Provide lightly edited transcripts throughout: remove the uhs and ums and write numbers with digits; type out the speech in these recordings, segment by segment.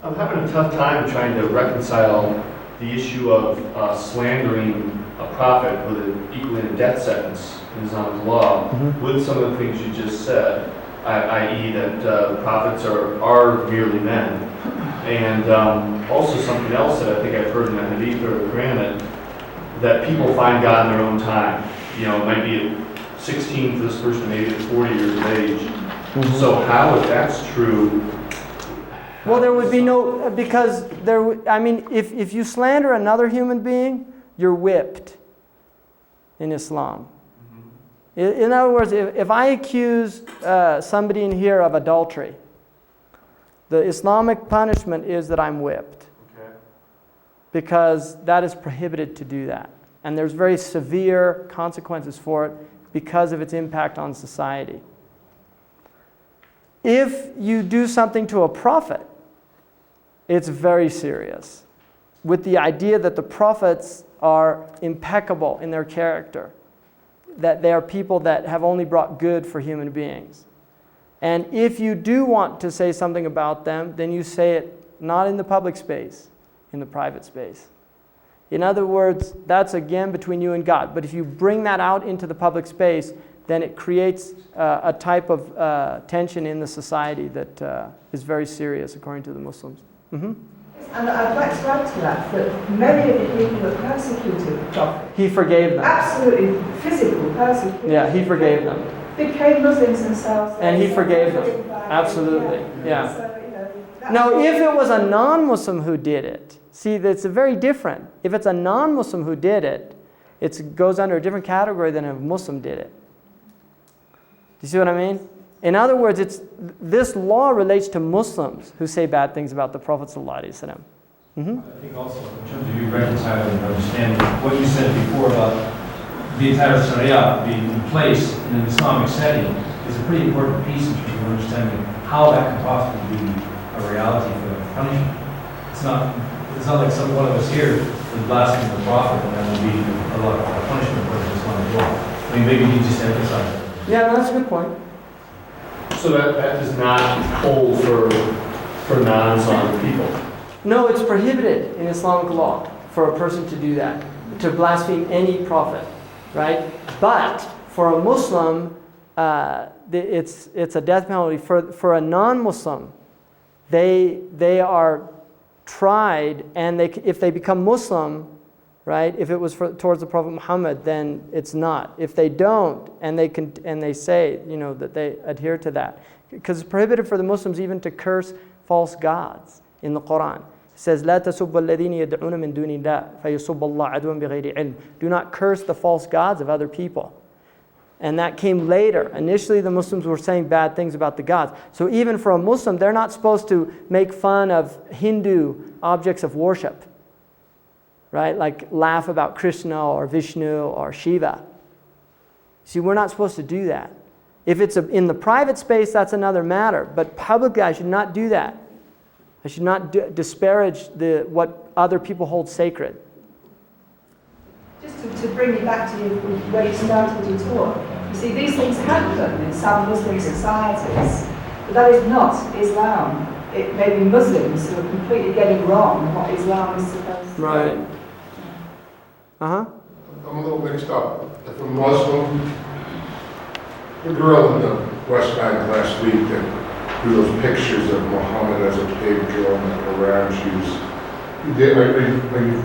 I'm having a tough time trying to reconcile the issue of slandering a prophet with equaling a death sentence in Islamic law with some of the things you just said, i.e. that prophets are merely men. And also something else that I think I've heard in the Hadith or the Quran, that people find God in their own time. You know, it might be at 16 for this person, maybe at 40 years of age. So how, if that's true? Well, there would be no, because I mean, if you slander another human being, you're whipped in Islam. In other words, if I accuse somebody in here of adultery, the Islamic punishment is that I'm whipped. Okay. Because that is prohibited to do that. And there's very severe consequences for it because of its impact on society. If you do something to a prophet, it's very serious, with the idea that the prophets are impeccable in their character, that they are people that have only brought good for human beings. And if you do want to say something about them, then you say it not in the public space, in the private space. In other words, that's again between you and God. But if you bring that out into the public space, then it creates a type of tension in the society that is very serious, according to the Muslims. And I'd like to add to that many of the people that persecuted the Prophet, he forgave them. absolutely physical persecution. Yeah, he forgave them. Became Muslims themselves. And he forgave them. Absolutely. Yeah. So, you know, Now, if it was a non-Muslim who did it, see, that's very different. If it's a non-Muslim who did it, it goes under a different category than if a Muslim did it. Do you see what I mean? In other words, this law relates to Muslims who say bad things about the Prophet ﷺ. I think also in terms of you reconciling and understanding what you said before about the entire Shariah being in place in an Islamic setting is a pretty important piece in terms of understanding how that can possibly be a reality for the punishment. It's not like one of us here would blaspheme the Prophet and that would be a lot of punishment for the Islamic law. I mean, maybe you just emphasize that. Yeah, that's a good point. So that does not hold for non-Islamic people? No, it's prohibited in Islamic law for a person to do that, to blaspheme any prophet, right? But for a Muslim, it's a death penalty. For a non-Muslim, they are tried, and if they become Muslim, right? If it was towards the Prophet Muhammad, then it's not. If they don't, and they say, you know, that they adhere to that, because it's prohibited for the Muslims even to curse false gods in the Quran. It says, "لا تسبوا الذين يدعون من دون الله فيسبوا الله عدوا بغير علم." Do not curse the false gods of other people. And that came later. Initially, the Muslims were saying bad things about the gods. So even for a Muslim, they're not supposed to make fun of Hindu objects of worship, right? Like laugh about Krishna or Vishnu or Shiva. See, we're not supposed to do that. If it's in the private space, that's another matter. But publicly, I should not do that. I should not disparage what other people hold sacred. Just to bring you back to where you started your talk, you see, these things happen in some Muslim societies, but that is not Islam. It may be Muslims who are completely getting wrong what Islam is supposed to be. Right. I'm a little mixed up. If a Muslim, the girl in the West Bank last week that drew those pictures of Muhammad as a pig drawing around, are you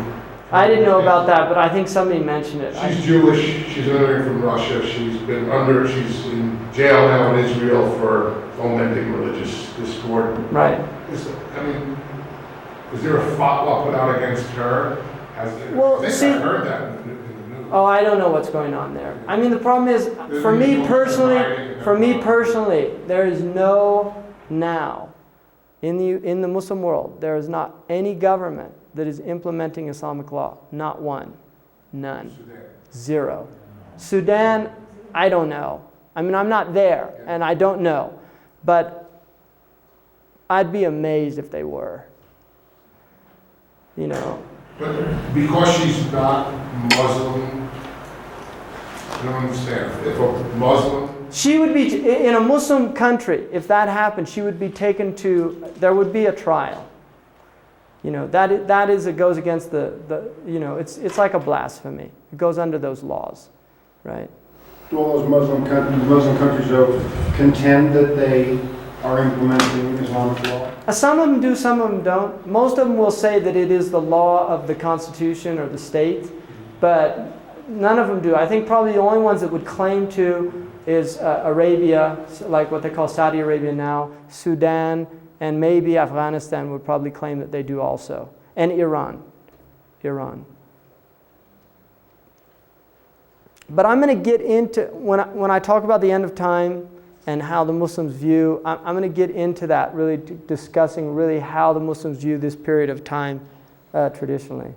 I didn't know about that, but I think somebody mentioned it. She's Jewish, she's immigrating from Russia, she's in jail now in Israel for fomenting religious discord. Right. Is there a fatwa put out against her? I heard that in the news. Oh, I don't know what's going on there. I mean, the problem is, for me personally, there is in the Muslim world, there is not any government that is implementing Islamic law. Not one. None. Zero. Sudan, I don't know. I mean, I'm not there, and I don't know. But I'd be amazed if they were. You know. But because she's not Muslim, I don't understand. If a Muslim... She would be, in a Muslim country, if that happened, she would be taken to, there would be a trial. You know, it goes against the you know, it's like a blasphemy. It goes under those laws, right? Do all those Muslim countries though contend that they are implementing Islamic law? Some of them do, some of them don't. Most of them will say that it is the law of the constitution or the state, but none of them do. I think probably the only ones that would claim to is Arabia, like what they call Saudi Arabia now, Sudan, and maybe Afghanistan would probably claim that they do also, and Iran. But I'm going to get into, when I talk about the end of time and how the Muslims view, I'm going to get into that, really discussing really how the Muslims view this period of time traditionally.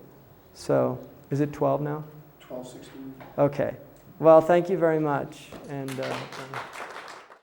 So, is it 12 now? 12:16. Okay. Well, thank you very much. And